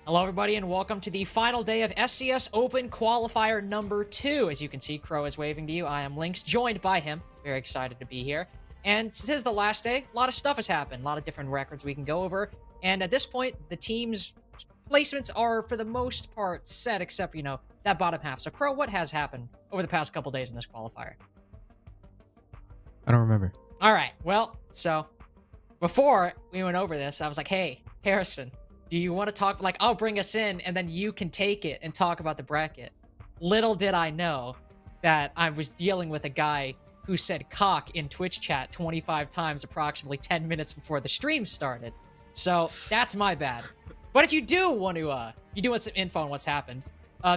Hello, everybody, and welcome to the final day of SCS Open Qualifier number 2. As you can see, Crow is waving to you. I am Lynx, joined by him. Very excited to be here. And since this is the last day, a lot of stuff has happened. A lot of different records we can go over. And at this point, the team's placements are, for the most part, set, except for, that bottom half. So, Crow, what has happened over the past couple days in this qualifier? I don't remember. All right, well, so before we went over this, I was like, hey, Harrison, do you want to talk? Like, I'll bring us in, and then you can take it and talk about the bracket. Little did I know that I was dealing with a guy who said cock in Twitch chat 25 times approximately 10 minutes before the stream started. So that's my bad. But if you do want to, you do want some info on what's happened,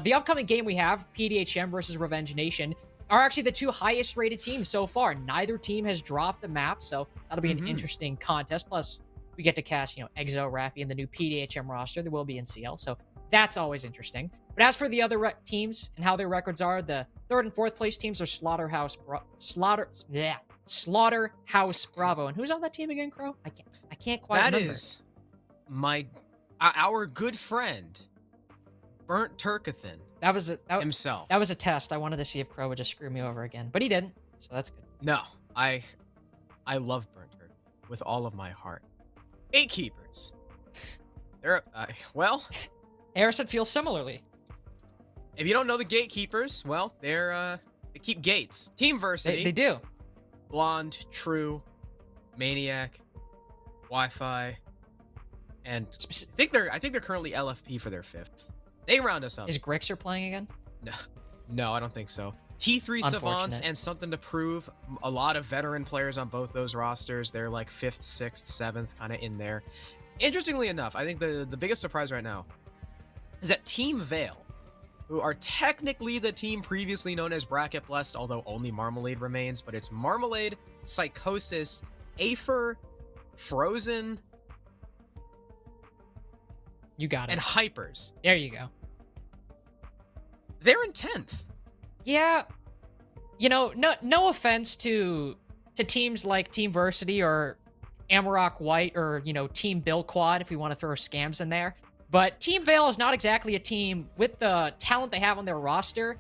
the upcoming game we have, PDHM versus Revenge Nation, are actually the two highest rated teams so far. Neither team has dropped the map, so that'll be an interesting contest. Plus, we get to cast, Exo, Raffi, and the new PDHM roster. There will be in CL, so that's always interesting. But as for the other teams and how their records are, the third and fourth place teams are Slaughterhouse Bravo. And who's on that team again, Crow? I can't quite remember. That is our good friend, Burnt Turkathan. That was himself. That was a test. I wanted to see if Crow would just screw me over again, but he didn't, so that's good. No, I love Burnt Turkathan with all of my heart. Gatekeepers. They're well. Harrison feels similarly. If you don't know the Gatekeepers, well, they keep gates. Team Versity. They do. Blonde, True, Maniac, Wi-Fi, and I think they're currently LFP for their 5th. They round us up. Is Grixer playing again? No, I don't think so. T3 Savants and Something to Prove. A lot of veteran players on both those rosters. They're like 5th, 6th, 7th, kind of in there. Interestingly enough, I think the biggest surprise right now is that Team Veil, who are technically the team previously known as Bracket Blessed, although only Marmalade remains, but it's Marmalade, Psychosis, Aether, Frozen. You got it. And Hypers. There you go. They're in 10th. Yeah. No offense to teams like Team Versity or Amarok White or, Team Bill Quad, if we want to throw scams in there. But Team Veil is not exactly a team with the talent they have on their roster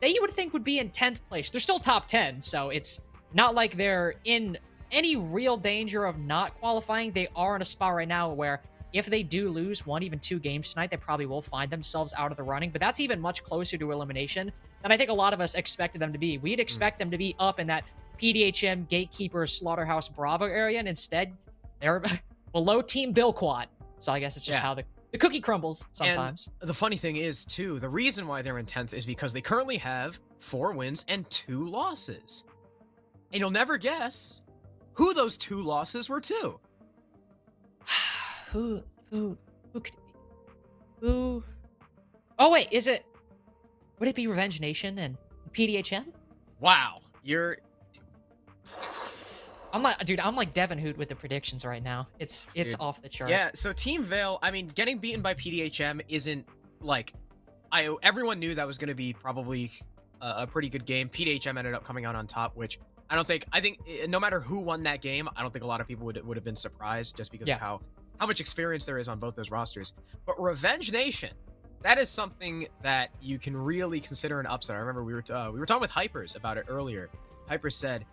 that you would think would be in 10th place. They're still top 10, so it's not like they're in any real danger of not qualifying. They are in a spot right now where if they do lose 1, even 2 games tonight, they probably will find themselves out of the running. But that's even much closer to elimination than I think a lot of us expected them to be. We'd expect them to be up in that PDHM, Gatekeeper, Slaughterhouse, Bravo area, and instead they're below Team Bill Quad. So I guess it's just how the cookie crumbles sometimes. And the funny thing is, too, the reason why they're in 10th is because they currently have 4 wins and 2 losses. And you'll never guess who those 2 losses were to. Who could it be? Who? Oh, wait, would it be Revenge Nation and PDHM? Wow. I'm like Devin Hoot with the predictions right now. It's off the chart. Yeah, so Team Veil, I mean, getting beaten by PDHM isn't like everyone knew that was going to be probably a pretty good game. PDHM ended up coming out on top, which I think no matter who won that game, I don't think a lot of people would have been surprised just because of how much experience there is on both those rosters. But Revenge Nation, that is something that you can really consider an upset. I remember we were talking with Hypers about it earlier. Hypers said,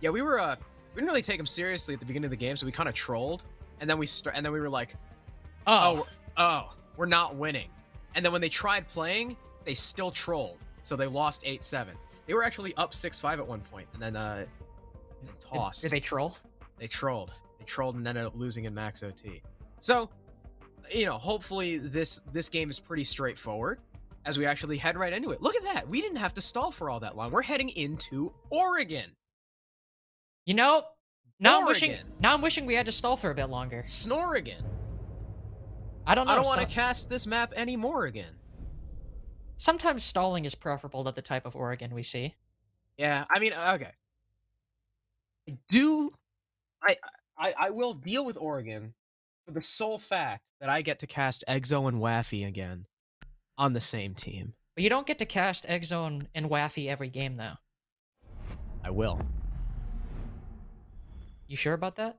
yeah, we didn't really take them seriously at the beginning of the game, so we kind of trolled, and then we were like, oh, we're not winning. And then when they tried playing, they still trolled, so they lost 8-7. They were actually up 6-5 at one point, and then tossed. Did they troll? They trolled and ended up losing in Max OT. So, hopefully this game is pretty straightforward as we actually head right into it. Look at that. We didn't have to stall for all that long. We're heading into Oregon. Now I'm wishing we had to stall for a bit longer. Snorrigan. I don't know. I don't want to cast this map anymore again. Sometimes stalling is preferable to the type of Oregon we see. Yeah, I mean, okay. I will deal with Oregon for the sole fact that I get to cast Exo and Waffy again on the same team. But you don't get to cast Exo and Waffy every game, though. I will. You sure about that?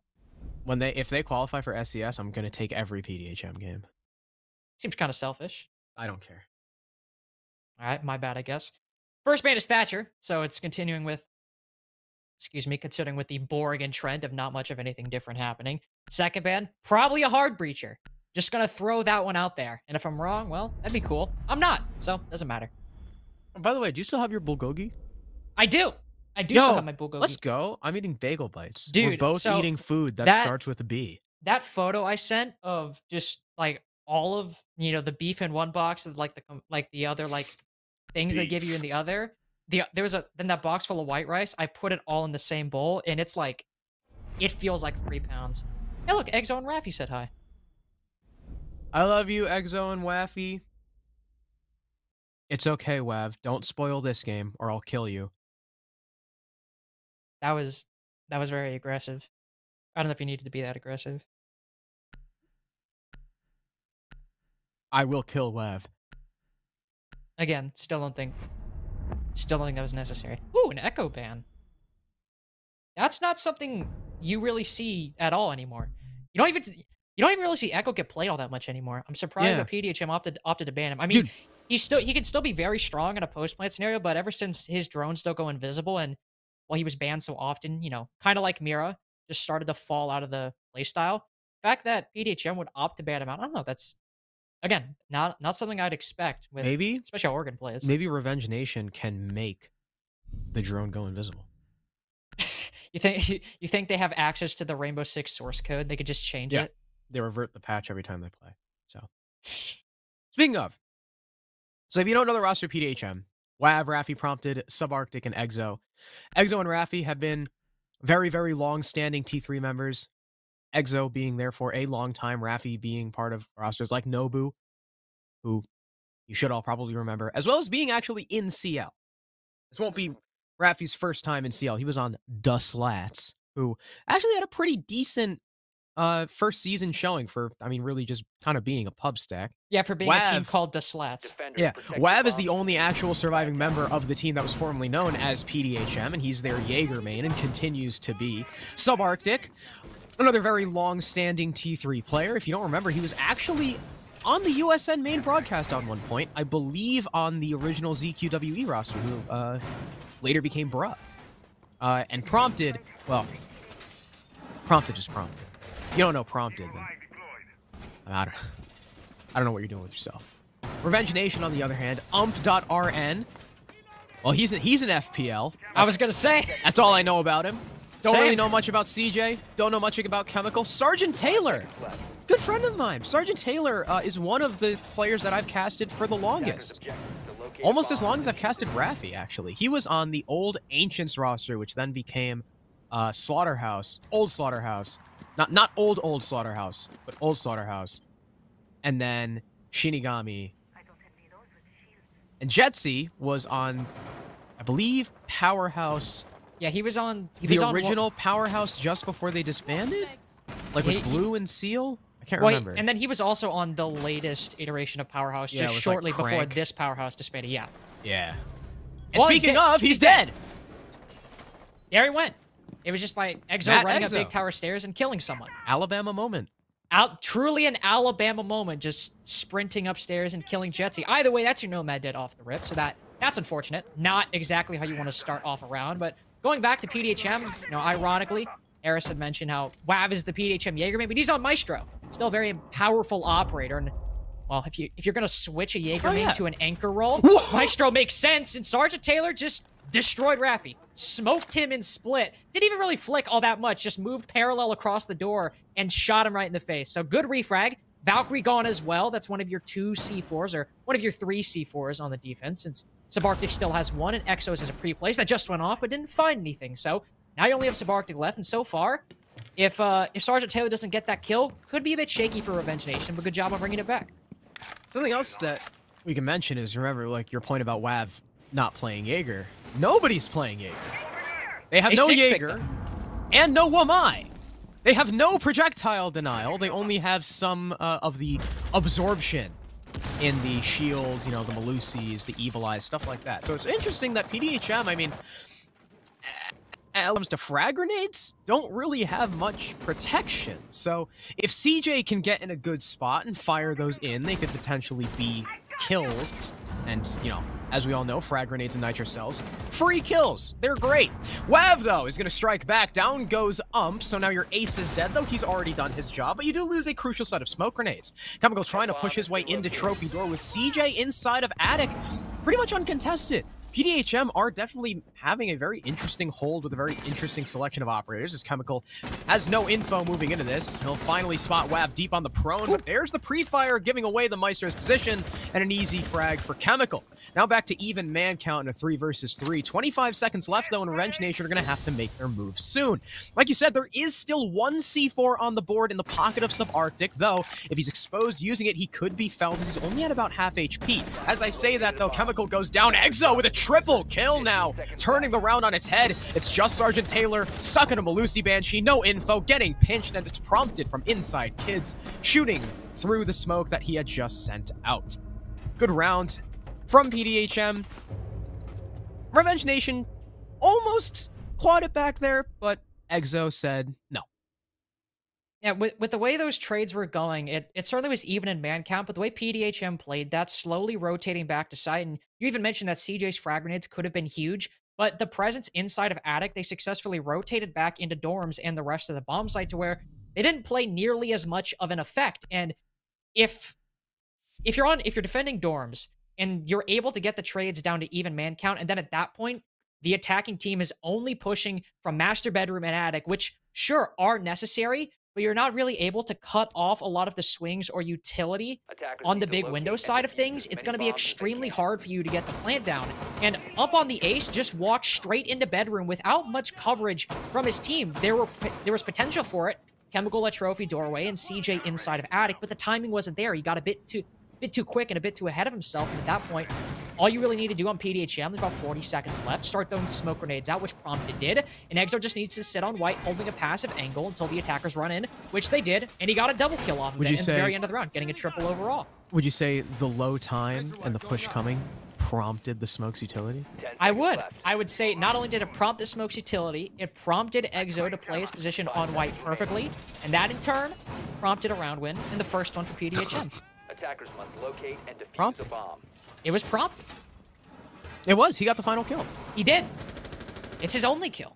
If they qualify for SCS, I'm gonna take every PDHM game. Seems kind of selfish. I don't care. All right, my bad, I guess. First ban is Thatcher, so it's continuing with, excuse me, considering with the Borgen trend of not much of anything different happening. Second ban, probably a hard breacher. Just gonna throw that one out there. And if I'm wrong, well, that'd be cool. I'm not, so doesn't matter. By the way, do you still have your bulgogi? I do. I do still have my bulgogi. Let's go. I'm eating bagel bites. Dude, we're both so eating food that starts with a B. That photo I sent of just like all of, you know, the beef in one box and like the other like things they give you in the other. There was then that box full of white rice. I put it all in the same bowl, and it's like, it feels like 3 pounds. Hey, look, Exo and Raffi said hi. I love you, Exo and Waffy. It's okay, Wav. Don't spoil this game, or I'll kill you. That was very aggressive. I don't know if you needed to be that aggressive. I will kill Wav. Again, still don't think that was necessary. Ooh, an echo ban. That's not something you really see at all anymore. You don't even really see Echo get played all that much anymore. I'm surprised that PDHM opted to ban him. I mean, dude, he can still be very strong in a post-plant scenario, but ever since his drones don't go invisible and he was banned so often, you know, kind of like Mira, just started to fall out of the playstyle. The fact that PDHM would opt to ban him out, I don't know, that's, again, not something I'd expect with especially how Oregon plays. Maybe Revenge Nation can make the drone go invisible. You think they have access to the Rainbow Six source code? They could just change it? They revert the patch every time they play. So, speaking of, so if you don't know the roster of PDHM, Wav, Raffi, Prompted, Subarctic, and Exo. Exo and Raffi have been very, very long-standing T3 members. Exo being there for a long time, Raffi being part of rosters like Nobu, who you should all probably remember, as well as being actually in CL. This won't be Raffi's first time in CL. He was on Da Slats, who actually had a pretty decent first season showing for, I mean, really just kind of being a pub stack. Yeah, for being a team called Da Slats. Yeah, Wav is the only actual surviving member of the team that was formerly known as PDHM, and he's their Jaeger main and continues to be. Subarctic, another very long-standing T3 player. If you don't remember, he was actually on the USN main broadcast on one point, I believe on the original ZQWE roster, who later became Bruh. And Prompted, well, Prompted is Prompted. If you don't know Prompted, then I don't know what you're doing with yourself. Revenge Nation, on the other hand, ump.rn. Well, he's an FPL. I was gonna say. That's all I know about him. Don't really know much about CJ. Don't know much about Chemical. Sergeant Taylor, good friend of mine. Sergeant Taylor is one of the players that I've casted for the longest. Almost as long as I've casted Raffi, actually. He was on the old Ancients roster, which then became Slaughterhouse. Old Slaughterhouse. Not old Slaughterhouse, but old Slaughterhouse. And then Shinigami. And Jetsi was on, I believe, Powerhouse. Yeah, he was on the original Powerhouse just before they disbanded? Like with Blue and Seal? I can't remember. And then he was also on the latest iteration of Powerhouse, just shortly before this Powerhouse disbanded. Yeah. Yeah. And speaking of, he's dead. There he went. It was just by Exo running up big tower stairs and killing someone. Alabama moment. Truly an Alabama moment, just sprinting upstairs and killing Jetsi. Either way, that's your Nomad dead off the rip, so that's unfortunate. Not exactly how you want to start off a round, but going back to PDHM, you know, ironically, Eris had mentioned how Wav is the PDHM Jaegerman, but he's on Maestro. Still a very powerful operator, and well, if you're gonna switch a Jaegerman to an anchor role, Maestro makes sense, and Sergeant Taylor just destroyed Raffi. Smoked him in split. Didn't even really flick all that much. Just moved parallel across the door and shot him right in the face. So good refrag. Valkyrie gone as well. That's one of your 2 C4s, or one of your 3 C4s on the defense, since Subarctic still has 1, and Exos is a pre-place that just went off but didn't find anything. So now you only have Subarctic left, and so far, if Sergeant Taylor doesn't get that kill, could be a bit shaky for Revenge Nation, but good job on bringing it back. Something else that we can mention is, remember, like your point about Wav not playing Jaeger. Nobody's playing Jaeger. They have no Jaeger and no Wamai. They have no projectile denial. They only have some of the absorption in the shield, you know, the Malusis, the Evil Eyes, stuff like that. So it's interesting that PDHM, I mean, comes to frag grenades, don't really have much protection. So if CJ can get in a good spot and fire those in, they could potentially be kills. And, you know, as we all know, frag grenades and nitro cells, free kills. They're great. Wav, though, is going to strike back. Down goes Ump, so now your ace is dead, though he's already done his job, but you do lose a crucial set of smoke grenades. Chemical trying to push his way into Trophy Door with CJ inside of Attic, pretty much uncontested. PDHM are definitely having a very interesting hold with a very interesting selection of operators, as Chemical has no info moving into this. He'll finally spot Wav deep on the prone, but there's the pre-fire giving away the Maestro's position, and an easy frag for Chemical. Now back to even man count in a 3 versus 3. 25 seconds left, though, and Wrench Nation are going to have to make their move soon. Like you said, there is still one C4 on the board in the pocket of Subarctic, though if he's exposed using it, he could be felled as he's only at about half HP. As I say that, though, Chemical goes down. Exo with a triple kill now, turning the round on its head. It's just Sergeant Taylor stuck in a Malusi Banshee, no info, getting pinched, and it's prompted from inside Kids, shooting through the smoke that he had just sent out. Good round from PDHM. Revenge Nation almost clawed it back there, but Exo said no. Yeah, with the way those trades were going, it certainly was even in man count, but the way PDHM played, that's slowly rotating back to side, and you even mentioned that CJ's frag grenades could have been huge, but the presence inside of Attic, they successfully rotated back into dorms and the rest of the bomb site to where they didn't play nearly as much of an effect. And if you're defending dorms and you're able to get the trades down to even man count, and then at that point, the attacking team is only pushing from master bedroom and attic, which sure are necessary, but you're not really able to cut off a lot of the swings or utility on the big window side of things. It's going to be extremely hard for you to get the plant down. And up on the ace, just walked straight into bedroom without much coverage from his team. There was potential for it. Chemical at Trophy Doorway and CJ inside of attic, but the timing wasn't there. He got a bit too quick and a bit too ahead of himself. And at that point, all you really need to do on PDHM, there's about 40 seconds left, start throwing smoke grenades out, which Prompted did. And Exo just needs to sit on white, holding a passive angle until the attackers run in, which they did. And he got a double kill off of it at the very end of the round, getting a triple overall. Would you say the low time and the push coming prompted the smoke's utility? I would. I would say not only did it prompt the smoke's utility, it prompted Exo to play his position on white perfectly. And that, in turn, prompted a round win in the first one for PDHM. Attackers must locate and defuse the bomb. It was prompt. It was. He got the final kill. He did. It's his only kill.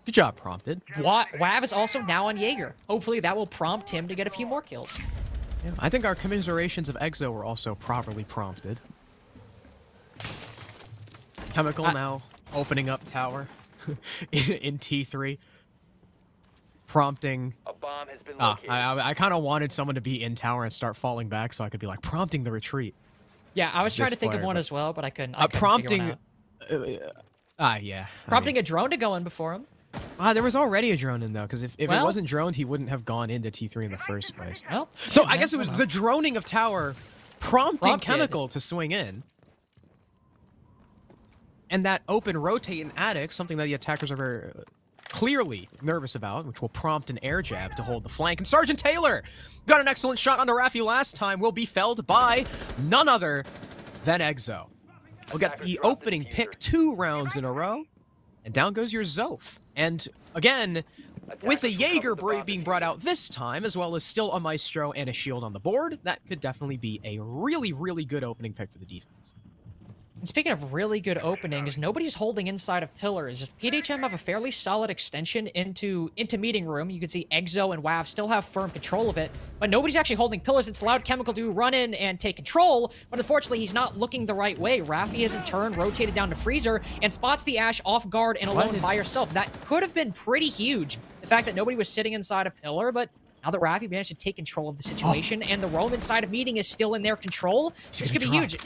Good job, Prompted. Wav is also now on Jaeger. Hopefully that will prompt him to get a few more kills. Yeah, I think our commiserations of Exo were also properly prompted. Chemical now opening up tower in T3. Prompting. A bomb has been located. I kind of wanted someone to be in tower and start falling back so I could be like prompting the retreat. Yeah, I was trying to think of one as well, but I couldn't. Prompting. Yeah. Prompting a drone to go in before him. There was already a drone in though, because if it wasn't droned, he wouldn't have gone into T3 in the first place. Well, so I guess it was the droning of tower prompting Chemical to swing in. And that open rotate in attic, something that the attackers are very clearly nervous about, which will prompt an air jab to hold the flank. And Sergeant Taylor got an excellent shot on Rafi last time, will be felled by none other than Exo. We'll get the opening pick 2 rounds in a row, and down goes your Zof. And again, with a Jaeger being brought out this time, as well as still a Maestro and a shield on the board, that could definitely be a really, really good opening pick for the defense. And speaking of really good openings, nobody's holding inside of pillars. PDHM have a fairly solid extension into meeting room. You can see Exo and Wav still have firm control of it, but nobody's actually holding pillars. It's allowed Chemical to run in and take control, but unfortunately he's not looking the right way. Rafi is in turn rotated down to Freezer and spots the Ash off guard and alone by herself. That could have been pretty huge, the fact that nobody was sitting inside a pillar, but now that Rafi managed to take control of the situation and the roam inside of meeting is still in their control, this could be huge.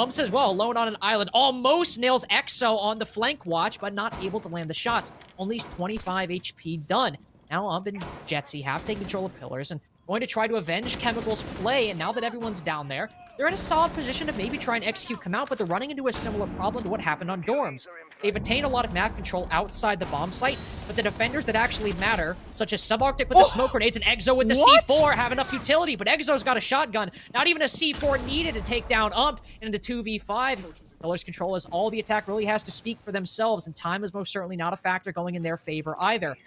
Says, well, alone on an island, almost nails Exo on the flank watch, but not able to land the shots. Only 25 HP done. Now and Jetsy have taken control of pillars and going to try to avenge Chemical's play, and now that everyone's down there, they're in a solid position to maybe try and execute come out, but they're running into a similar problem to what happened on dorms. They've attained a lot of map control outside the bomb site, but the defenders that actually matter, such as Subarctic with the smoke grenades and Exo with the C4, have enough utility, but Exo's got a shotgun. Not even a C4 needed to take down Ump into 2v5. Pillar's control, as all the attack really has to speak for themselves, and time is most certainly not a factor going in their favor either.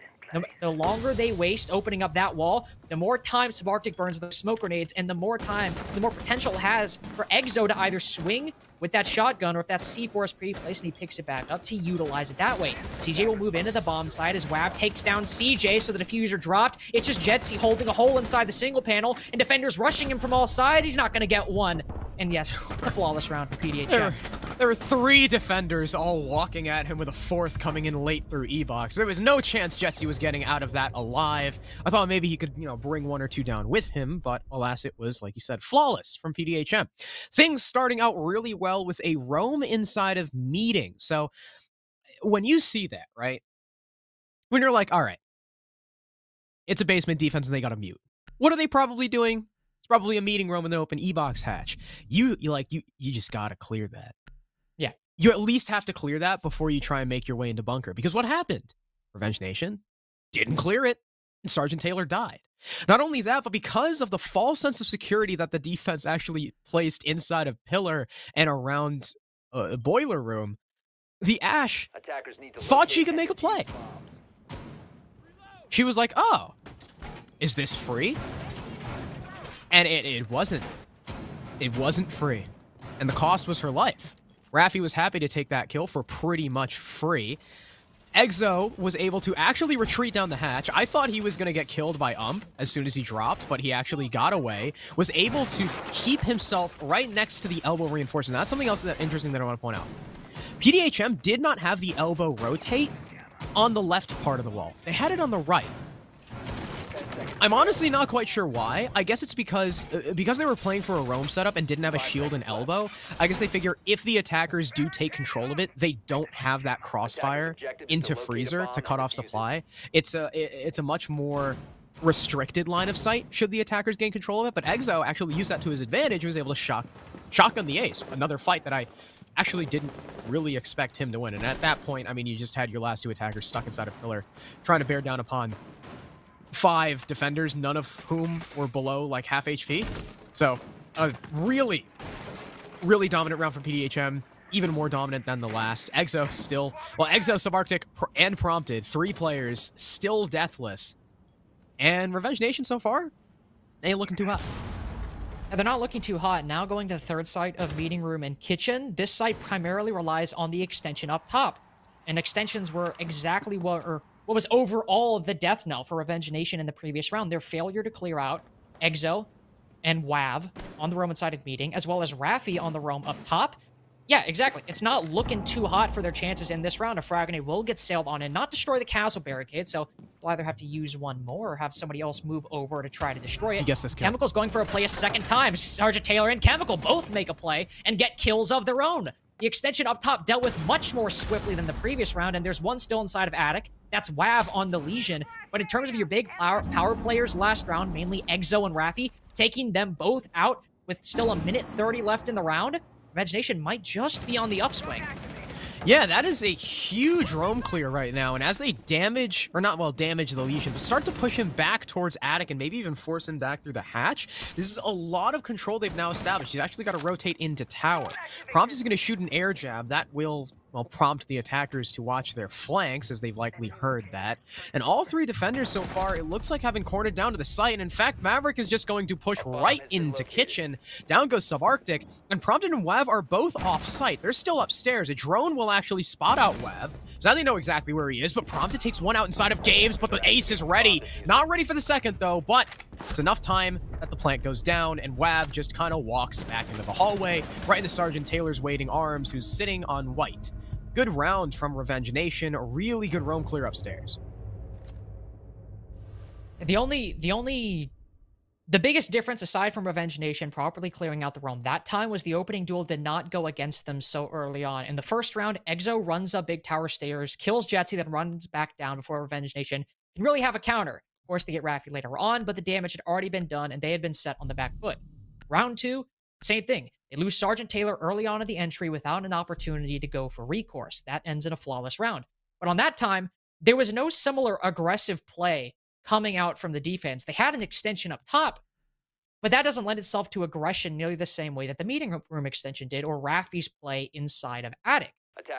The longer they waste opening up that wall, the more time Subarctic burns with those smoke grenades, and the more potential it has for Exo to either swing with that shotgun, or if that C4 is pre-placed and he picks it back up, to utilize it that way. CJ will move into the bomb side as WAV takes down CJ, so the diffuser dropped. It's just Jetsy holding a hole inside the single panel, and defenders rushing him from all sides. He's not going to get one. And yes, it's a flawless round for PDHM. There were 3 defenders all walking at him with a 4th coming in late through E-Box. There was no chance Jetsy was getting out of that alive. I thought maybe he could, you know, bring 1 or 2 down with him, but alas, it was, like you said, flawless from PDHM. Things starting out really well with a roam inside of meeting. So when you see that, right, when you're like, all right, it's a basement defense and they got a mute. What are they probably doing? It's probably a meeting room with an open E-Box hatch. You just gotta clear that. Yeah. You at least have to clear that before you try and make your way into bunker. Because what happened? Revenge Nation didn't clear it, and Sergeant Taylor died. Not only that, but because of the false sense of security that the defense actually placed inside of Pillar and around Boiler Room, the Ash thought she could make a play. She was like, oh, is this free? And it wasn't. It wasn't free. And the cost was her life. Raffi was happy to take that kill for pretty much free. Exo was able to actually retreat down the hatch. I thought he was going to get killed by as soon as he dropped, but he actually got away. Was able to keep himself right next to the elbow reinforcement. That's something else that's interesting that I want to point out. PDHM did not have the elbow rotate on the left part of the wall. They had it on the right. I'm honestly not quite sure why. I guess it's because they were playing for a roam setup and didn't have a shield and elbow. I guess they figure if the attackers do take control of it, they don't have that crossfire into freezer to cut off supply. It's a much more restricted line of sight should the attackers gain control of it. But Exo actually used that to his advantage and was able to shotgun the ace. Another fight that I actually didn't really expect him to win. And at that point, I mean, you just had your last 2 attackers stuck inside a pillar, trying to bear down upon 5 defenders, none of whom were below like half HP. So a really, really dominant round from PDHM, even more dominant than the last. Exo still, well, Exo, Subarctic, and Prompted, 3 players, still deathless. And Revenge Nation so far ain't looking too hot. And they're not looking too hot. Now going to the third site of meeting room and kitchen. This site primarily relies on the extension up top. And extensions were exactly what was overall the death knell for Revenge Nation in the previous round. Their failure to clear out Exo and WAV on the Roman side of meeting, as well as Raffi on the roam up top. Yeah, exactly. It's not looking too hot for their chances in this round. A frag grenade will get sailed on and not destroy the castle barricade, so we'll either have to use one more or have somebody else move over to try to destroy it. He gets this kill. Chemical's going for a play a second time. Sergeant Taylor and Chemical both make a play and get kills of their own. The extension up top dealt with much more swiftly than the previous round, and there's one still inside of Attic. That's WAV on the Legion. But in terms of your big power players last round, mainly Exo and Raffi, taking them both out with still a minute 30 left in the round, Revenge Nation might just be on the upswing. Yeah, that is a huge roam clear right now, and as they damage the Legion, but start to push him back towards Attic and maybe even force him back through the hatch, this is a lot of control they've now established. He's actually got to rotate into tower. Prompt is going to shoot an air jab. That will, well, prompt the attackers to watch their flanks, as they've likely heard that. And all 3 defenders so far, it looks like, have been cornered down to the site, and in fact, Maverick is just going to push right into kitchen. Down goes Subarctic, and Prompted and WAV are both off-site. They're still upstairs. A drone will actually spot out WAV, so now they know exactly where he is, but Prompted takes one out inside of Games, but the ace is ready. Not ready for the second, though, but it's enough time that the plant goes down, and WAV just kind of walks back into the hallway, right into Sergeant Taylor's waiting arms, who's sitting on white. Good round from Revenge Nation. A really good roam clear upstairs. The biggest difference, aside from Revenge Nation properly clearing out the roam that time, was the opening duel did not go against them so early on. In the first round, Exo runs up big tower stairs, kills Jetsy, then runs back down before Revenge Nation can really have a counter. Of course, they get Raffi later on, but the damage had already been done, and they had been set on the back foot. Round 2, same thing. They lose Sergeant Taylor early on in the entry without an opportunity to go for recourse. That ends in a flawless round. But on that time, there was no similar aggressive play coming out from the defense. They had an extension up top, But that doesn't lend itself to aggression nearly the same way that the meeting room extension did or Raffi's play inside of Attic.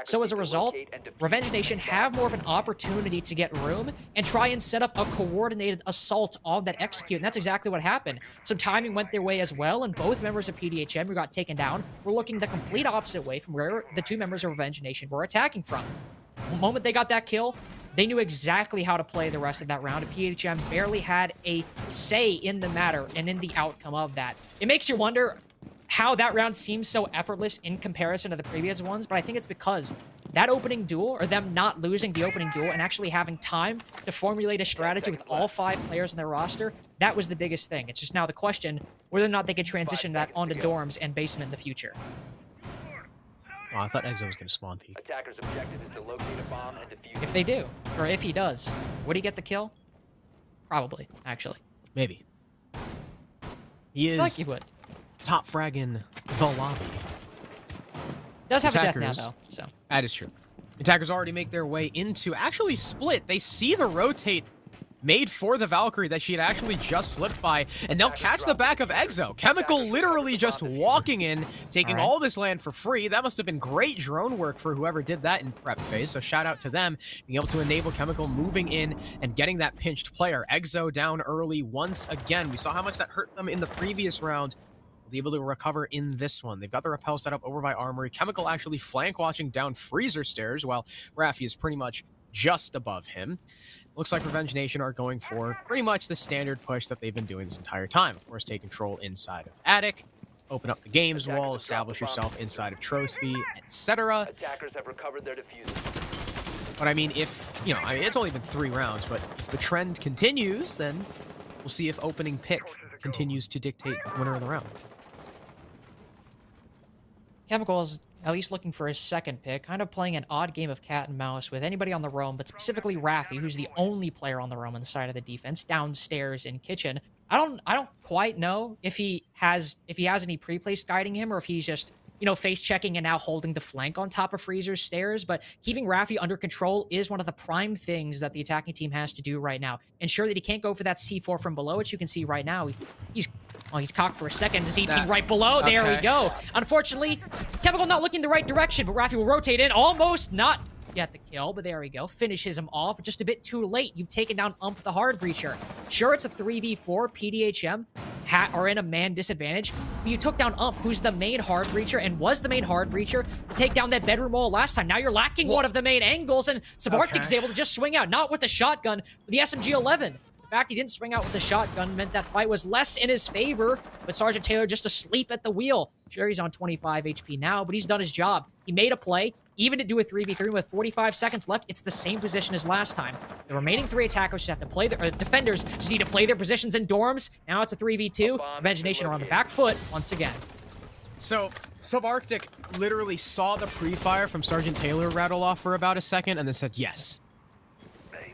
So as a result, Revenge Nation have more of an opportunity to get room and try and set up a coordinated assault on that execute, and that's exactly what happened. Some timing went their way as well, and both members of PDHM who got taken down were looking the complete opposite way from where the two members of Revenge Nation were attacking from. The moment they got that kill, they knew exactly how to play the rest of that round, and PDHM barely had a say in the matter and in the outcome of that. It makes you wonder how that round seems so effortless in comparison to the previous ones, but I think it's because that opening duel, or them not losing the opening duel and actually having time to formulate a strategy with all 5 players on their roster, that was the biggest thing. It's just now the question whether or not they could transition that onto dorms and basement in the future. Oh, I thought Exo was going to spawn peek. Attackers' objective is to locate a bomb and defuse. If they do, or if he does, would he get the kill? Probably, actually. Maybe. He is... I feel like he would. Top fragging the lobby. Does have a death now, though, so. That is true. Attackers already make their way into actually split. They see the rotate made for the Valkyrie that she had actually just slipped by, and they'll catch the back of Exo. Chemical literally just walking in, taking all this land for free. That must have been great drone work for whoever did that in prep phase, so shout out to them, being able to enable Chemical moving in and getting that pinched player. Exo down early once again. We saw how much that hurt them in the previous round. They'll be able to recover in this one. They've got the rappel set up over by Armory. Chemical actually flank watching down Freezer stairs, while Raffi is pretty much just above him. Looks like Revenge Nation are going for pretty much the standard push that they've been doing this entire time. Of course, take control inside of Attic, open up the games wall, establish yourself inside of Trophy, etc. Attackers have recovered their diffusers. But I mean, if, you know, I mean, it's only been 3 rounds, but if the trend continues, then we'll see if opening pick continues to dictate winner of the round. Chemical is at least looking for his second pick, kind of playing an odd game of cat and mouse with anybody on the roam, but specifically Raffi, who's the only player on the roam on the side of the defense, downstairs in kitchen. I don't quite know if he has any pre-place guiding him, or if he's just, you know, face checking and now holding the flank on top of Freezer's stairs, but keeping Raffi under control is one of the prime things that the attacking team has to do right now. Ensure that he can't go for that C4 from below, which you can see right now. He's cocked for a second. Is he right below? Okay. There we go. Unfortunately, Chemical not looking the right direction, but Raffi will rotate in. Almost not get the kill, but there we go. Finishes him off. Just a bit too late. You've taken down Ump the Hard Breacher. Sure, it's a 3v4. PDHM are in a man disadvantage, but you took down Ump, who's the main Hard Breacher and was the main Hard Breacher to take down that bedroom wall last time. Now you're lacking one of the main angles, and Subarctic's able to just swing out, not with the shotgun, with the SMG-11. The fact he didn't swing out with the shotgun meant that fight was less in his favor, but Sergeant Taylor just asleep at the wheel. Sure, he's on 25 HP now, but he's done his job. He made a play. Even to do a 3v3 with 45 seconds left, it's the same position as last time. The remaining 3 attackers just have to play their defenders just need to play their positions in dorms. Now it's a 3v2. Revenge Nation are on the back foot once again. So, Subarctic literally saw the pre-fire from Sergeant Taylor rattle off for about a second and then said, yes,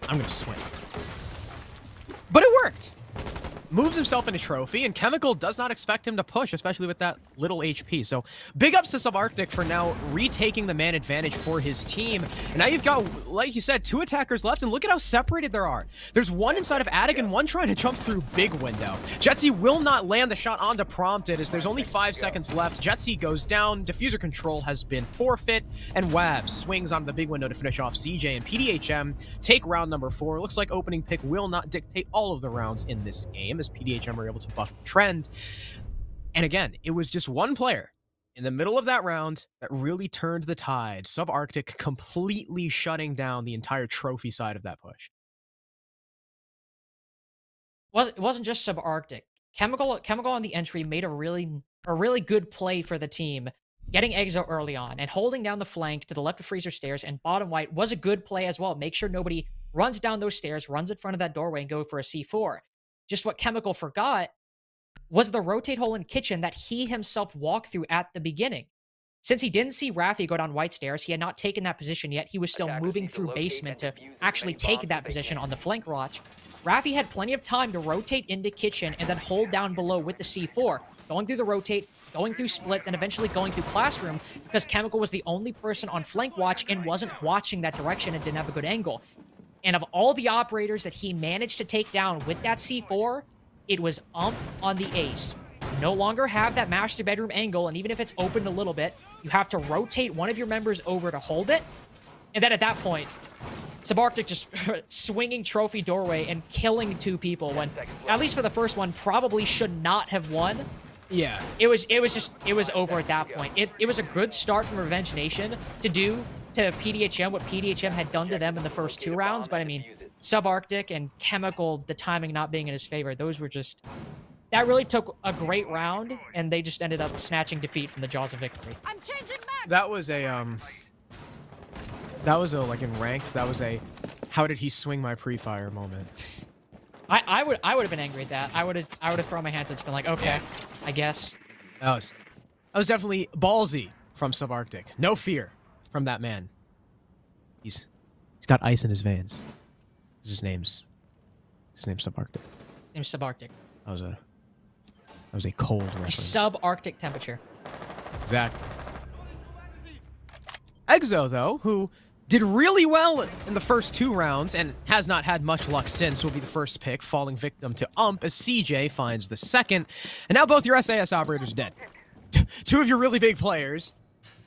I'm gonna swing. But it worked. Moves himself into Trophy, and Chemical does not expect him to push, especially with that little HP. So big ups to Subarctic for now retaking the man advantage for his team. And now you've got, like you said, 2 attackers left, and look at how separated there are. There's one inside of Attic and one trying to jump through big window. Jetsy will not land the shot onto Prompted as there's only 5 seconds left. Jetsy goes down, diffuser control has been forfeit, and Wab swings onto the big window to finish off CJ and PDHM. Take round number 4. Looks like opening pick will not dictate all of the rounds in this game, as PDHM were able to buck the trend. And again, it was just one player in the middle of that round that really turned the tide. Subarctic completely shutting down the entire Trophy side of that push. It wasn't just Subarctic. Chemical on the entry made a really good play for the team, getting Exo early on and holding down the flank to the left of Freezer stairs, and bottom white was a good play as well. Make sure nobody runs down those stairs, runs in front of that doorway, and go for a C4. Just what Chemical forgot was the rotate hole in kitchen that he himself walked through at the beginning. Since he didn't see Raffi go down white stairs, he had not taken that position yet. He was still moving through basement to actually take that position on the flank watch. Raffi had plenty of time to rotate into kitchen and then hold down below with the C4, going through the rotate, going through split, then eventually going through classroom, because Chemical was the only person on flank watch and wasn't watching that direction and didn't have a good angle. And of all the operators that he managed to take down with that C4, it was ump on the ace. No longer have that master bedroom angle, and even if it's opened a little bit, you have to rotate one of your members over to hold it. And then at that point, Subarctic just swinging trophy doorway and killing 2 people when, at least for the first one, probably should not have won. Yeah. It was over at that point. It was a good start from Revenge Nation to do to PDHM what PDHM had done to them in the first 2 rounds, but I mean, Subarctic and Chemical, the timing not being in his favor, those were just... That really took a great round, and they just ended up snatching defeat from the jaws of victory. That was a, like, in ranked, that was a, how did he swing my pre-fire moment. I would have been angry at that. I would have thrown my hands up and been like, okay, I guess. That was definitely ballsy from Subarctic. No fear from that man. He's got ice in his veins. His name's Subarctic. Name's Subarctic. That was a cold reference. Subarctic temperature. Exactly. Exo, though, who did really well in the first 2 rounds and has not had much luck since, will be the first pick, falling victim to ump as CJ finds the second. And now both your SAS operators are dead. 2 of your really big players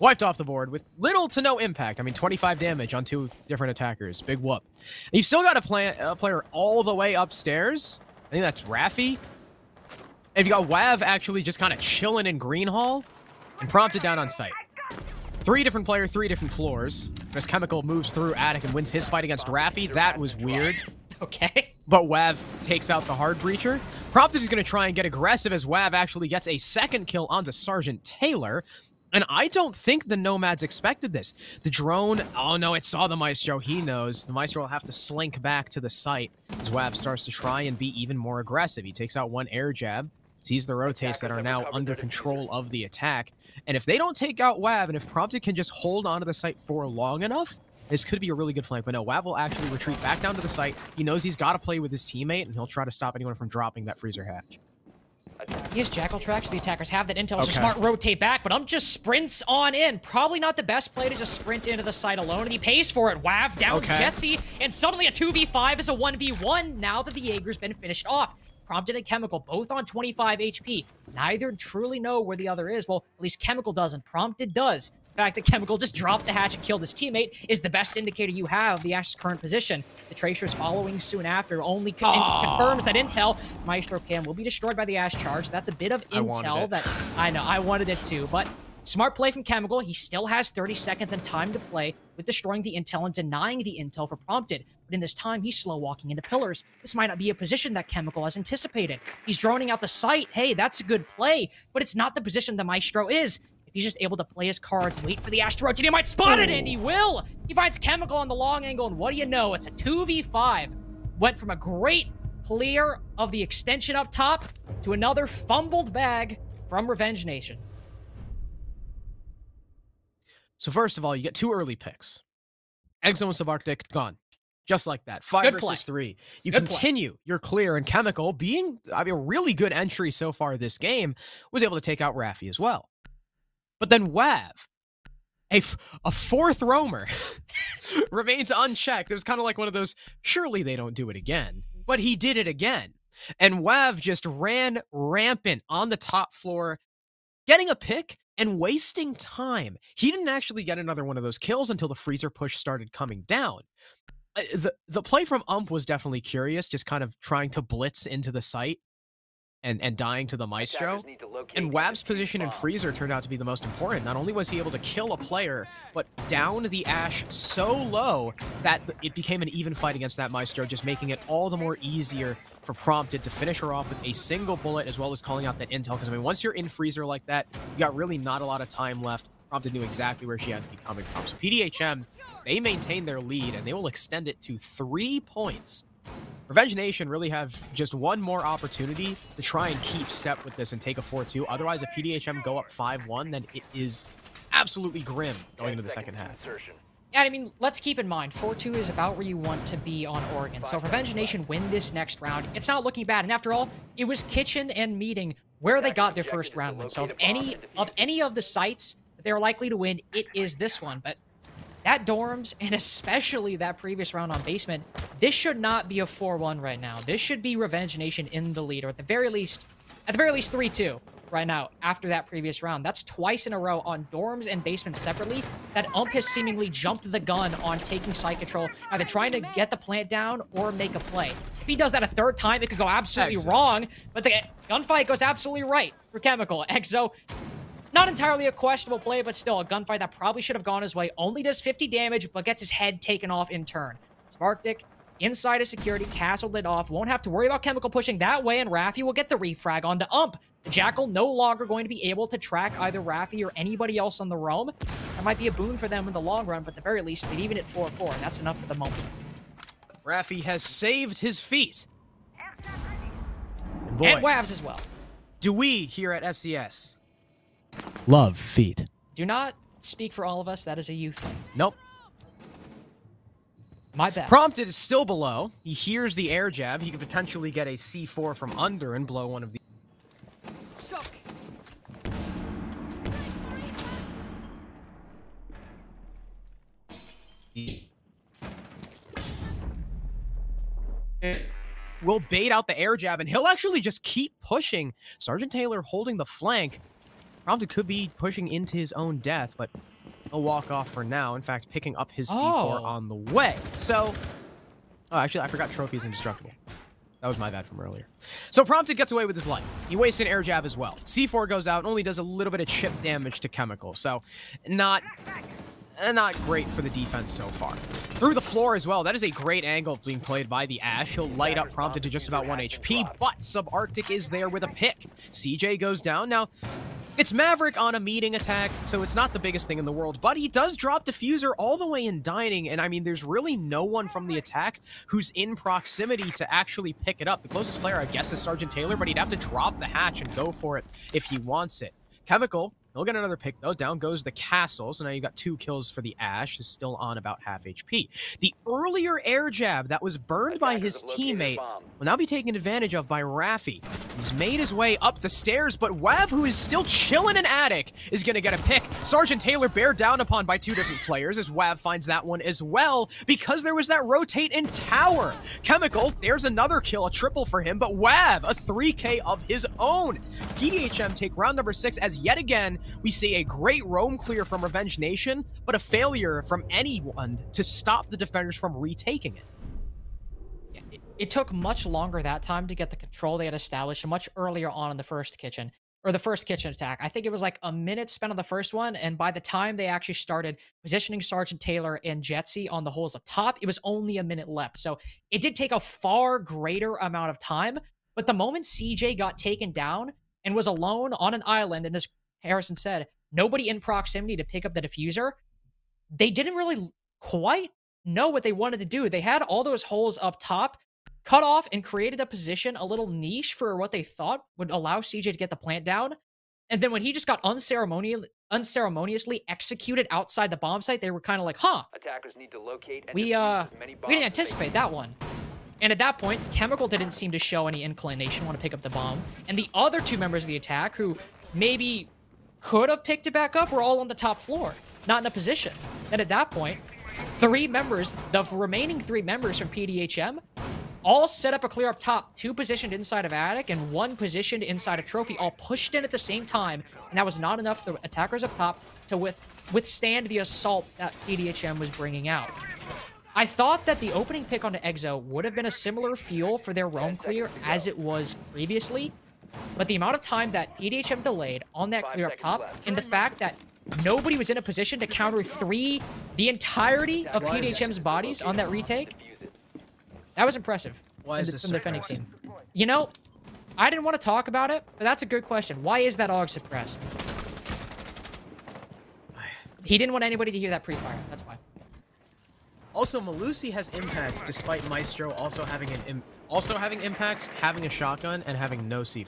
wiped off the board with little to no impact. I mean, 25 damage on 2 different attackers. Big whoop. And you've still got a player all the way upstairs. I think that's Raffi. And you got Wav actually just kind of chilling in Green Hall and prompted down on site. 3 different players, 3 different floors. As Chemical moves through Attic and wins his fight against Raffi. That was weird. Okay. But Wav takes out the hard breacher. Prompted is going to try and get aggressive as Wav actually gets a second kill onto Sergeant Taylor. And I don't think the Nomads expected this. The drone, oh no, it saw the Maestro. He knows. The Maestro will have to slink back to the site as Wav starts to try and be even more aggressive. He takes out 1 air jab. Sees the rotates that are now under control of the attack. And if they don't take out Wav, and if Prompted can just hold onto the site for long enough, this could be a really good flank. But no, Wav will actually retreat back down to the site. He knows he's got to play with his teammate, and he'll try to stop anyone from dropping that freezer hatch. He has Jackal tracks. The attackers have that intel. So smart rotate back, but just sprints on in. Probably not the best play to just sprint into the site alone, and he pays for it. Wav downs Jetsy, and suddenly a 2v5 is a 1v1 now that the Jaeger's been finished off. Prompted and Chemical, both on 25 HP. Neither truly know where the other is. Well, at least Chemical doesn't. Prompted does. The fact that Chemical just dropped the hatch and killed his teammate is the best indicator you have of the Ash's current position. The Tracer's following soon after only confirms that intel. Maestro Cam will be destroyed by the Ash charge. That's a bit of intel that I know. I wanted it too, but smart play from Chemical. He still has 30 seconds and time to play with destroying the intel and denying the intel for Prompted. But in this time, he's slow walking into pillars. This might not be a position that Chemical has anticipated. He's droning out the site. Hey, that's a good play, but it's not the position the Maestro is. If he's just able to play his cards, wait for the Ash to rotate, he might spot it, and he will. He finds Chemical on the long angle, and what do you know? It's a 2v5. Went from a great clear of the extension up top to another fumbled bag from Revenge Nation. So first of all, you get 2 early picks. Exo and Subarctic gone. Just like that. 5 versus 3. You continue your clear, and Chemical, being a really good entry so far this game, was able to take out Raffi as well. But then Wav, a 4th roamer, remains unchecked. It was kind of like one of those, surely they don't do it again. But he did it again. And Wav just ran rampant on the top floor, getting a pick and wasting time. He didn't actually get another one of those kills until the freezer push started coming down. The play from Ump was definitely curious, just kind of trying to blitz into the site and dying to the Maestro. And Wav's position in freezer turned out to be the most important. Not only was he able to kill a player, but down the Ash so low that it became an even fight against that Maestro, just making it all the more easier for Prompted to finish her off with a single bullet, as well as calling out that intel. Because, I mean, once you're in freezer like that, you got really not a lot of time left. Prompted knew exactly where she had to be coming from. So PDHM, they maintain their lead, and they will extend it to 3 points. Revenge Nation really have just one more opportunity to try and keep step with this and take a 4-2. Otherwise, if PDHM go up 5-1, then it is absolutely grim going into the second half. Yeah, I mean, let's keep in mind, 4-2 is about where you want to be on Oregon. So if Revenge Nation win this next round, it's not looking bad. And after all, it was Kitchen and Meeting where they got their first round win. So if any of the sites that they're likely to win, it is this one. But that dorms, and especially that previous round on basement, this should not be a 4-1 right now. This should be Revenge Nation in the lead, or at the very least 3-2 right now after that previous round. That's twice in a row on dorms and basement separately that ump has seemingly jumped the gun on taking side control, either trying to get the plant down or make a play. If he does that a third time, it could go absolutely wrong, but the gunfight goes absolutely right for Chemical. Exo, not entirely a questionable play, but still a gunfight that probably should have gone his way. Only does 50 damage, but gets his head taken off in turn. Sparkdick, inside of security, castled it off. Won't have to worry about Chemical pushing that way, and Raffi will get the refrag onto Ump. The Jackal no longer going to be able to track either Raffi or anybody else on the roam. That might be a boon for them in the long run, but at the very least, they'd even at 4-4, and that's enough for the moment. Raffi has saved his feet. And, boy, and Wavs as well. Do we here at SCS love feet? Do not speak for all of us. That is a you thing. Nope. My bad. Prompted is still below. He hears the air jab. He could potentially get a C4 from under and blow one of the... Will bait out the air jab, and he'll actually just keep pushing. Sergeant Taylor holding the flank. Prompted could be pushing into his own death, but he'll walk off for now. In fact, picking up his C4 on the way. So, oh, actually, I forgot Trophy's indestructible. That was my bad from earlier. So Prompted gets away with his life. He wastes an air jab as well. C4 goes out and only does a little bit of chip damage to Chemical. So, not great for the defense so far. Through the floor as well. That is a great angle being played by the Ash. He'll light up Prompted to just about 1 HP, but Subarctic is there with a pick. CJ goes down. Now, it's Maverick on a meeting attack, so it's not the biggest thing in the world, but he does drop Diffuser all the way in Dining, and I mean, there's really no one from the attack who's in proximity to actually pick it up. The closest player, I guess, is Sergeant Taylor, but he'd have to drop the hatch and go for it if he wants it. Chemical, he'll get another pick, though. Down goes the Castle, so now you've got 2 kills for the Ash, is still on about half HP. The earlier air jab that was burned by his teammate will now be taken advantage of by Raffi. He's made his way up the stairs, but Wav, who is still chilling in Attic, is going to get a pick. Sergeant Taylor bear down upon by 2 different players as Wav finds that one as well, because there was that rotate in Tower. Chemical, there's another kill, a triple for him, but Wav, a 3K of his own. PDHM take round number 6 as yet again, we see a great roam clear from Revenge Nation, but a failure from anyone to stop the defenders from retaking it. It took much longer that time to get the control they had established much earlier on in the first kitchen, or the first kitchen attack. I think it was like a minute spent on the first one, and by the time they actually started positioning Sergeant Taylor and Jetsy on the holes up top, it was only a minute left. So it did take a far greater amount of time, but the moment CJ got taken down and was alone on an island, and as Harrison said, nobody in proximity to pick up the diffuser, they didn't really quite know what they wanted to do. They had all those holes up top cut off and created a position, a little niche for what they thought would allow CJ to get the plant down. And then when he just got unceremoniously executed outside the bomb site, they were kind of like, huh, Attackers need to locate and we didn't anticipate that one. And at that point, Chemical didn't seem to show any inclination to want to pick up the bomb. And the other 2 members of the attack, who maybe could have picked it back up, were all on the top floor, not in a position. And at that point, 3 members, the remaining 3 members from PDHM, all set up a clear up top, 2 positioned inside of Attic and 1 positioned inside of Trophy, all pushed in at the same time, and that was not enough for the attackers up top to withstand the assault that PDHM was bringing out. I thought that the opening pick onto Exo would have been a similar feel for their roam clear as it was previously, but the amount of time that PDHM delayed on that clear up top, and the fact that nobody was in a position to counter the entirety of PDHM's bodies on that retake, that was impressive. Why is this from the defending team? You know, I didn't want to talk about it, but that's a good question. Why is that AUG suppressed? He didn't want anybody to hear that pre-fire. That's why. Also, Malusi has impacts despite Maestro also having impacts, having a shotgun, and having no C4.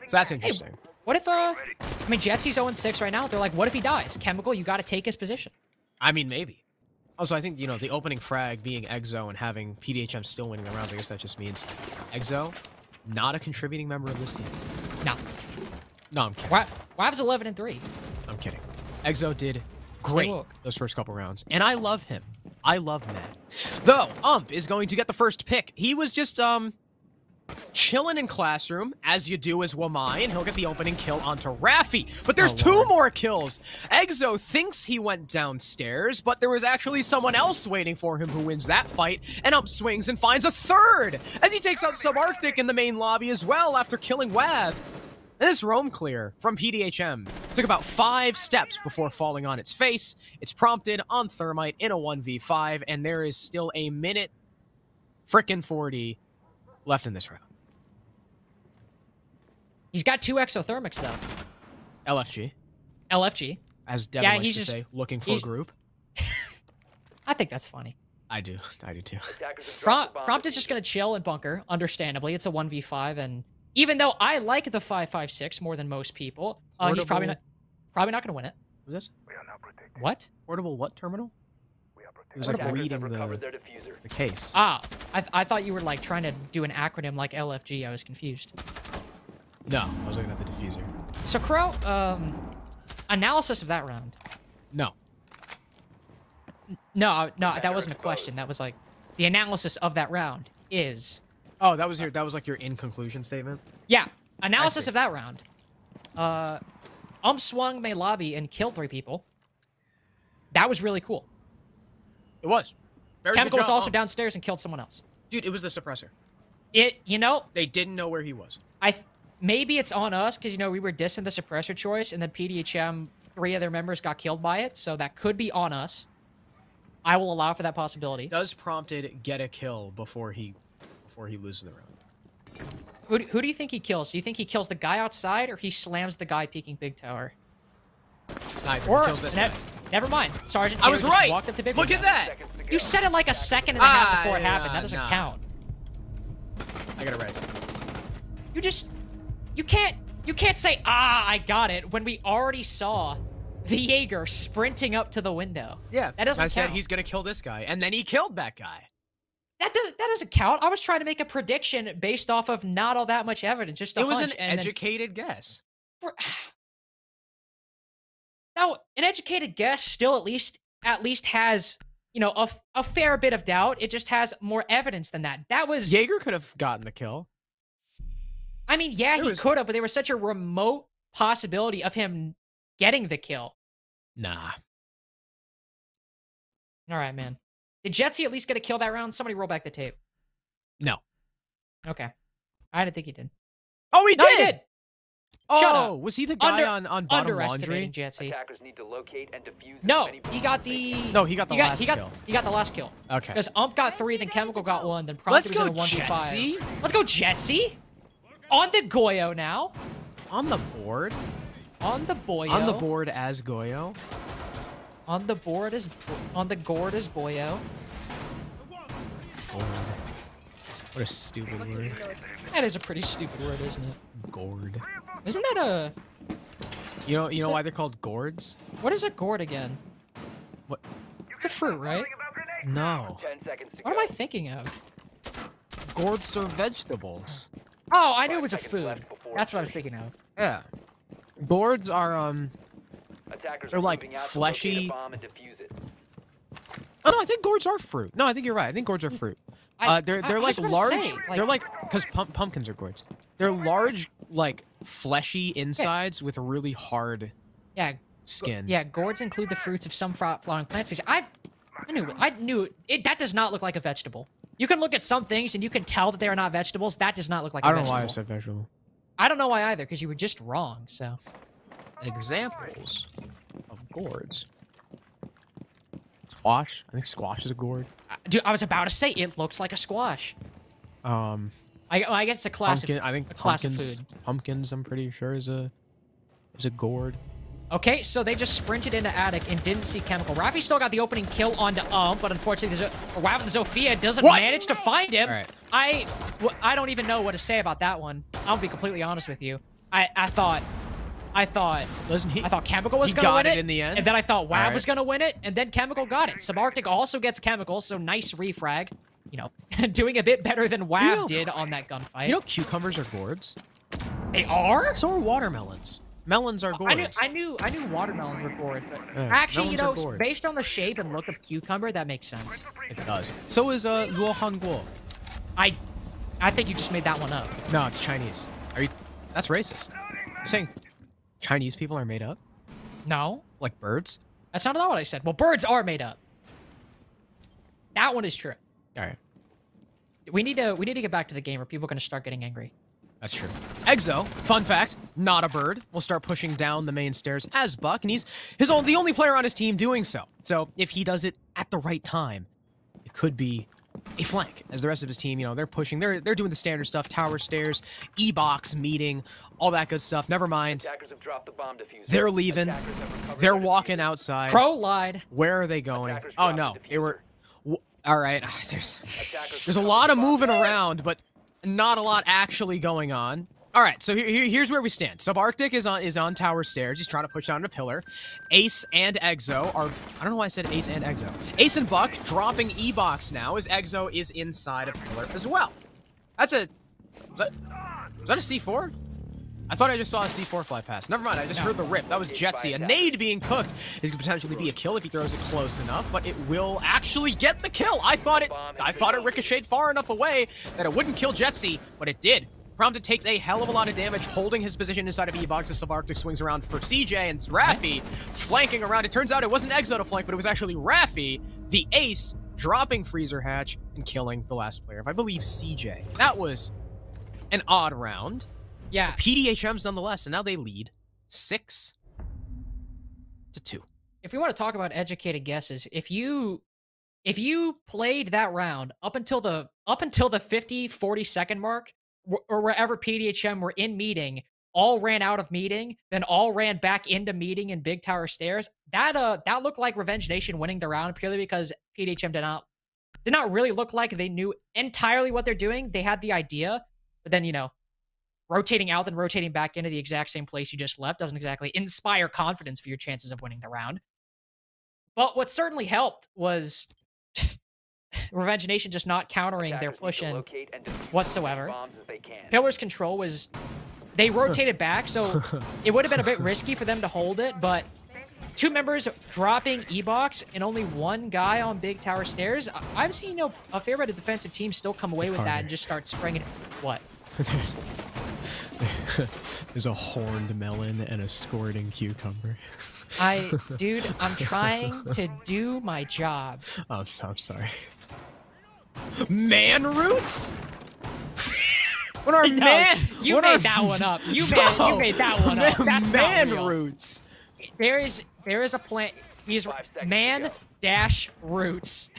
So that's interesting. Hey, what if, I mean, Jetsy's 0-6 right now. They're like, what if he dies? Chemical, you got to take his position. I mean, maybe. Also, I think, you know, the opening frag being Exo and having PDHM still winning the round, I guess that just means Exo, not a contributing member of this team. No. No, I'm kidding. Wav's 11-3. I'm kidding. Exo did Great, woke. those first couple rounds. And I love him. I love Matt. Though, is going to get the first pick. He was just, chilling in classroom, as you do as Wamai, and he'll get the opening kill onto Raffi. But there's two more kills. Exo thinks he went downstairs, but there was actually someone else waiting for him who wins that fight, and swings and finds a third, as he takes out Subarctic in the main lobby as well after killing Wav. And this roam clear from PDHM took about 5 steps before falling on its face. It's prompted on Thermite in a 1v5, and there is still a minute frickin' 40 left in this round. He's got 2 exothermics, though. LFG. LFG. As Devin likes to say, looking for a group. I think that's funny. I do too. Prompt is just going to chill and bunker, understandably. It's a 1v5, and even though I like the 5.56 more than most people, he's probably not going to win it. What is this? What? Portable what terminal? It was like reading the case. Ah, I thought you were like trying to do an acronym like LFG. I was confused. No, I was looking at the diffuser. So Crow, analysis of that round. No, that wasn't a question. That was like the analysis of that round is. Oh, that was like your in conclusion statement. Yeah, analysis of that round. Swung main lobby and killed 3 people. That was really cool. It was. Chemical was also downstairs and killed someone else. Dude, it was the suppressor. They didn't know where he was. Maybe it's on us because, we were dissing the suppressor choice and then PDHM, 3 of their members got killed by it. So that could be on us. I will allow for that possibility. Does Prompted get a kill before he loses the round? Who do you think he kills? Do you think he kills the guy outside or he slams the guy peeking Big Tower? Neither. Or, he kills this guy. Never mind. Sergeant I was right. walked up to Big Look at that. You said it like a second and a half before it happened. That doesn't count. I got it right. You can't say, I got it, when we already saw the Jaeger sprinting up to the window. Yeah. That doesn't count. I said he's going to kill this guy, and then he killed that guy. That doesn't count. I was trying to make a prediction based off of not all that much evidence, just a hunch. It was an educated guess. Now, an educated guess still at least has, a fair bit of doubt. It just has more evidence than that. That was... Jaeger could have gotten the kill. I mean, yeah, he could have, but there was such a remote possibility of him getting the kill. Nah. All right, man. Did Jetsy at least get a kill that round? Somebody roll back the tape. No. Okay. I didn't think he did. Oh, he did! He did! Shut up. Was he the guy on bottom underestimating laundry? Jetsy. Attackers need to locate and defuse. No, he got the... No, he got the last kill. He got the last kill. Okay. Because got 3, then Chemical got 1, then Prompt was in a 1v5. Jetsy. Let's go, Jetsy! On the Goyo now. On the board? On the Boyo. On the board as Goyo? On the board as... On the gourd as Boyo. Gourd. What a stupid word. That is a pretty stupid word, isn't it? Gourd. Isn't that a... You know why they're called gourds? What is a gourd again? What? It's a fruit, right? No. 10 seconds to What go. am I thinking of? Gourds are vegetables. Oh, I knew it was a food. That's what I was thinking of. Yeah. Gourds are, Attackers they're are like moving out to fleshy- locate a bomb and defuse it. Oh, no, I think gourds are fruit. No, I think you're right. I think gourds are fruit. They're I like was gonna large. say, They're like, because pumpkins are gourds. They're large, like fleshy insides with really hard Yeah. skins. Yeah, gourds include the fruits of some flowering plant species. I knew it. That does not look like a vegetable. You can look at some things and you can tell that they are not vegetables. That does not look like a vegetable. I don't know why I said vegetable. I don't know why either, because you were just wrong, so. Examples of gourds. Squash. I think squash is a gourd. Dude, I was about to say, it looks like a squash. I guess it's a class pumpkin. of, I think a class pumpkins. of food. Pumpkins, I'm pretty sure is a gourd. Okay, so they just sprinted into attic and didn't see Chemical. Raffi still got the opening kill onto but unfortunately, Wav and Zofia doesn't manage to find him. All right. I don't even know what to say about that one. I'll be completely honest with you. I thought Chemical was going to win it in the end, and then I thought Wav was going to win it, and then Chemical got it. Subarctic also gets Chemical, so nice refrag. You know, doing a bit better than Wav did on that gunfight. You know, cucumbers are gourds. They are? So are watermelons. Melons are gourds. I knew watermelons were gourd, but Yeah, actually, you know, melons are gourds. based on the shape and look of cucumber, that makes sense. It does. So is luo han guo. I think you just made that one up. No, it's Chinese. Are you? That's racist. You're saying Chinese people are made up? No, Like birds? that's not what I said. Well, birds are made up. That one is true. All right. We need to get back to the game, or people are going to start getting angry. That's true. Exo, fun fact, not a bird, will start pushing down the main stairs as Buck, and he's the only player on his team doing so. So if he does it at the right time, it could be a flank. As the rest of his team, you know, they're pushing, they're doing the standard stuff, tower stairs, E-box, meeting, all that good stuff. Never mind. Attackers have dropped the bomb diffuser. They're leaving. Attackers have recovered They're the walking diffuser. outside. Crow lied. Where are they going? Attackers Oh dropped no, the they were. diffuser. All right, Attackers there's a recovered lot the of bomb. moving around, but not a lot actually going on. All right, so here's where we stand. Subarctic is on tower stairs. He's trying to push down a pillar. Ace and Exo are... I don't know why I said Ace and Exo. Ace and Buck dropping E-box now as Exo is inside a pillar as well. That's a... Was that a C4? I thought I just saw a C4 fly past. Never mind, I just heard the rip. That was Jetsy. A nade being cooked is going to potentially be a kill if he throws it close enough, but it will actually get the kill. I thought it ricocheted far enough away that it wouldn't kill Jetsy, but it did. Prompted takes a hell of a lot of damage, holding his position inside of E-box as Subarctic swings around for CJ, and Raffi flanking around. It turns out it wasn't Exo to flank, but it was actually Raffi, the ace, dropping Freezer Hatch and killing the last player of, I believe, CJ. That was an odd round. Yeah. PDHMs nonetheless, and now they lead 6-2. If we want to talk about educated guesses, if you played that round up until the 50-40 second mark, or wherever PDHM were in meeting, all ran out of meeting, then all ran back into meeting in Big Tower Stairs, that looked like Revenge Nation winning the round purely because PDHM did not really look like they knew entirely what they're doing. They had the idea, but then, you know, rotating out and rotating back into the exact same place you just left doesn't exactly inspire confidence for your chances of winning the round. But what certainly helped was Revenge Nation just not countering their Attackers push need to in locate and defuse whatsoever. bombs as they can. Pillar's control was... They rotated back, so it would have been a bit risky for them to hold it, but two members dropping E-box and only one guy on Big Tower Stairs. I've seen a fair bit of defensive teams still come away with that and just start springing it. What? There's a horned melon and a squirting cucumber. Dude, I'm trying to do my job. I'm sorry. Man roots? What are No, man? you what made are, that one up. You No, made that one up. That's man not real. roots. There is a plant. These 5 seconds to man go. dash roots.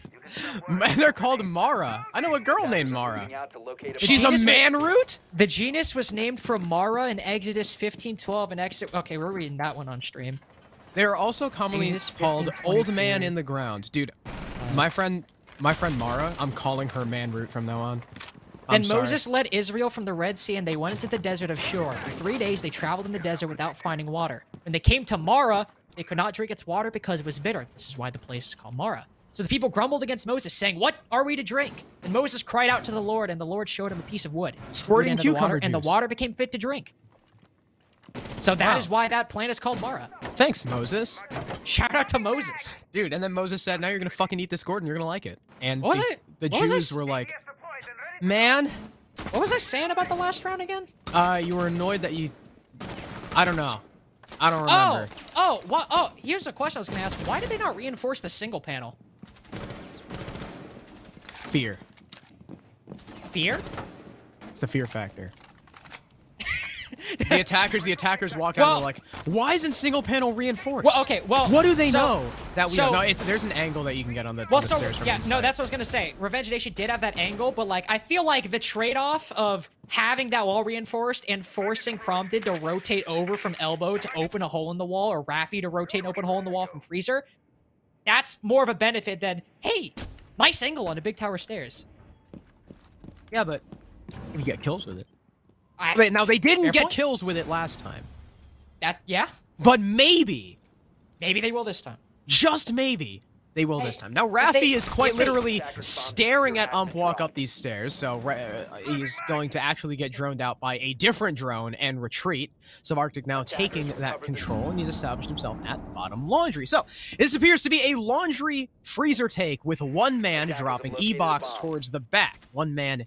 They're called Mara. I know a girl named Mara. Moving out to locate She's a genus man root? The genus was named from Mara in Exodus 15:12 and Exodus. Okay, we're reading that one on stream. They're also commonly Jesus, called 1522. old man in the ground. Dude, my friend Mara, I'm calling her man root from now on. Then I'm sorry. Moses led Israel from the Red Sea, and they went into the desert of Shur. For 3 days, they traveled in the desert without finding water. When they came to Mara, they could not drink its water because it was bitter. This is why the place is called Mara. So the people grumbled against Moses, saying, "What are we to drink?" And Moses cried out to the Lord, and the Lord showed him a piece of wood. Squirting He put it into the water, cucumber and the juice. water became fit to drink. So that Wow. is why that plant is called Mara. Thanks, Moses. Shout out to Moses. Dude, and then Moses said, now you're going to fucking eat this gourd and you're going to like it. And What was it? the What was Jews this? were like, man, What was I saying about the last round again? you were annoyed that you... I don't know. I don't remember. What? Oh, here's a question I was going to ask. Why did they not reinforce the single panel? Fear. Fear? It's the fear factor. the attackers walk out and they're like, why isn't single panel reinforced? Well, okay, well... What do they so- know that we so- know? No, there's an angle that you can get on the, Well, on the so, stairs from yeah, inside. no, that's what I was going to say. Revenge Nation did have that angle, but, like, I feel like the trade-off of having that wall reinforced and forcing Prompted to rotate over from elbow to open a hole in the wall, or Raffi to rotate and open a hole in the wall from Freezer, that's more of a benefit than, hey, nice angle on the Big Tower Stairs. Yeah, but if you get kills with it. Now, they didn't Fair get point. kills with it last time. Yeah, But maybe, maybe they will this time. just maybe, They will Hey, this time. Now, if Raffi they- is quite if they- literally staring at Ump walk up these stairs, so he's going to actually get droned out by a different drone and retreat. So Arctic now taking that control, and he's established himself at bottom laundry. So this appears to be a laundry freezer take with one man dropping E-Box towards the back. One man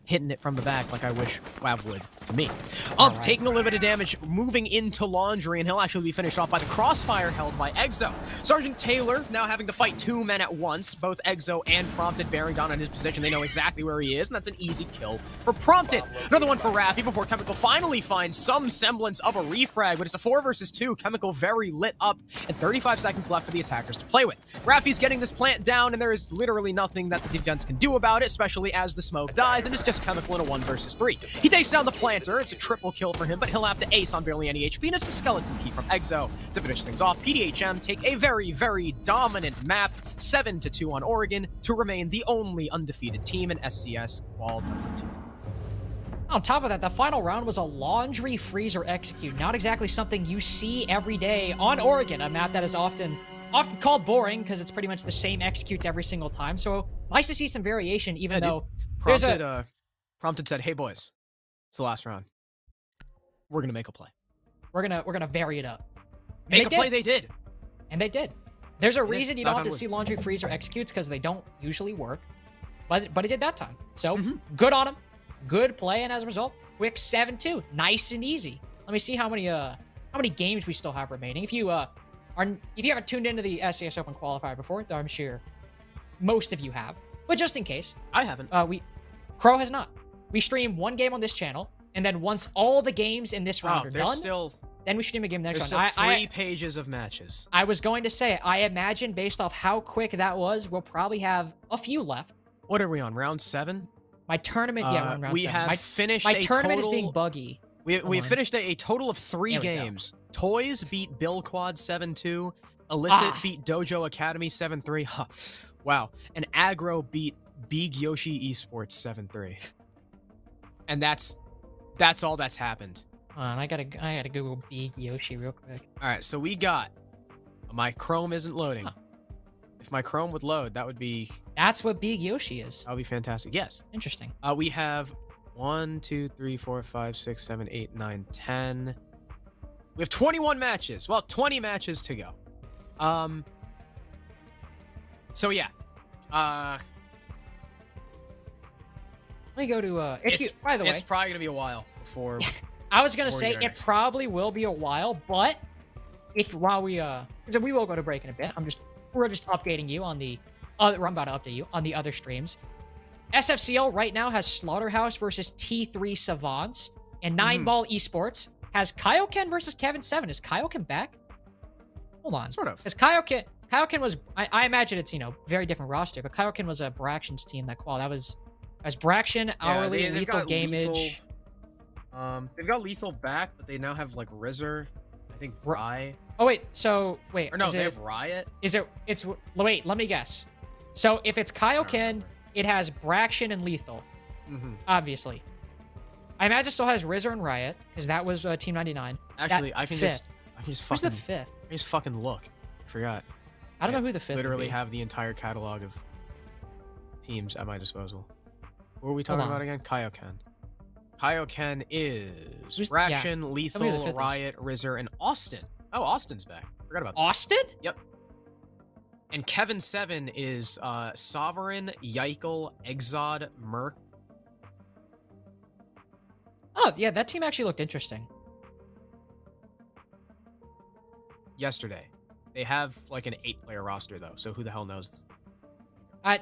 hitting it from the back like I wish WAV would to me. Ump taking a little bit of damage, moving into laundry, and he'll actually be finished off by the crossfire held by Exo. Sergeant Taylor now having to fight two men at once, both Exo and Prompted bearing down on his position. They know exactly where he is, and that's an easy kill for Prompted. Another one for Raffi before Chemical finally finds some semblance of a refrag, but it's a 4 versus 2. Chemical very lit up, and 35 seconds left for the attackers to play with. Raffi's getting this plant down, and there is literally nothing that the defense can do about it, especially as the smoke dies, and it's just Chemical in a 1 versus 3. He takes down the planter. It's a triple kill for him, but he'll have to ace on barely any HP, and it's the skeleton key from Exo to finish things off. PDHM take a very, very dominant map, 7-2 on Oregon, to remain the only undefeated team in SCS Qual number 2. On top of that, the final round was a laundry freezer execute. Not exactly something you see every day on Oregon, a map that is often called boring because it's pretty much the same executes every single time. So nice to see some variation, even though Prompted said, "Hey boys, it's the last round. We're gonna make a play. we're gonna vary it up." And Make a play." They did. And they did. There's a reason you don't have to knock on see laundry freezer executes because they don't usually work, but it did that time. So good on him, good play, and as a result, quick 7-2, nice and easy. Let me see how many games we still have remaining. If you haven't tuned into the SCS Open qualifier before, though I'm sure most of you have, but just in case, I haven't. Crow has not. We stream one game on this channel, and then once all the games in this round are done, then we stream a game next round. There's still 3 pages of matches. I was going to say, I imagine based off how quick that was, we'll probably have a few left. What are we on, round 7? My tournament, yeah, we're on round 7. We have finished my a tournament total, is being buggy. We finished a total of 3 games. Toys beat Bill Quad 7-2. Illicit beat Dojo Academy 7-3. Huh. Wow. And Aggro beat Big Yoshi Esports 7-3. And that's all that's happened. Hold on, I gotta Google Big Yoshi real quick. All right, so we got my Chrome isn't loading. Huh. If my Chrome would load, that would be That's what Big Yoshi is. that would be fantastic. Yes. Interesting. We have 1, 2, 3, 4, 5, 6, 7, 8, 9, 10. We have 21 matches. Well, 20 matches to go. So yeah. Let me go to by the way, it's probably gonna be a while before. I was gonna before say we go it next. probably will be a while, but while we will go to break in a bit. We're just updating you on the I'm about to update you on the other streams. SFCL right now has Slaughterhouse versus T3 Savants, and 9-Ball Esports has Kaioken versus Kevin 7. Is Kaioken back? Hold on. Sort of. Because Kaioken was, I imagine it's, very different roster, but Kaioken was a Braction's team that qual. That was Braction, Hourly, they've Lethal got Gamage. They've got Lethal back, but they now have like Rizzer. I think Rye. Oh wait, wait. Or no, they have Riot. Wait, let me guess. So if it's Kaioken, it has Braction and Lethal. Obviously. I imagine it still has Rizzer and Riot, because that was Team 99. Actually, I can just Who's fucking the 5th? I can just fucking look. I forgot. I don't know who the 5th Literally would be. have the entire catalog of teams at my disposal. What were we talking about again? Kaioken. Kaioken is Braction, Tell me who the Lethal, 5th is. Riot, Rizzer, and Austin. Oh, Austin's back. Forgot about that. Austin? Yep. And Kevin 7 is Sovereign, Yeikel, Exod, Merc. Oh, yeah, that team actually looked interesting. Yesterday. They have like an 8-player roster though, so who the hell knows? I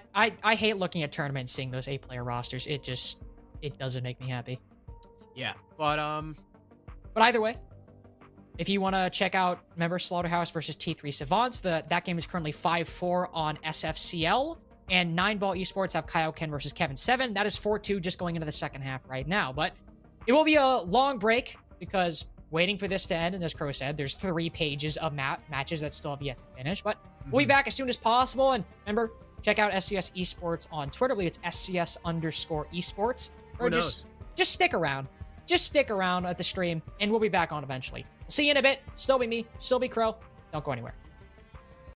hate looking at tournaments, seeing those 8-player rosters. It doesn't make me happy. Yeah, but either way, if you want to check out, remember Slaughterhouse versus T3 Savants, that game is currently 5-4 on SFCL, and 9-Ball Esports have Kaioken versus Kevin 7. That is 4-2 just going into the second half right now, but it will be a long break because waiting for this to end, and as Crow said, there's 3 pages of matches that still have yet to finish, but we'll be back as soon as possible, and remember, check out SCS Esports on Twitter. I believe it's SCS_Esports. Or just stick around. Just stick around at the stream, and we'll be back on eventually. We'll see you in a bit. Still be me. Still be Crow. Don't go anywhere.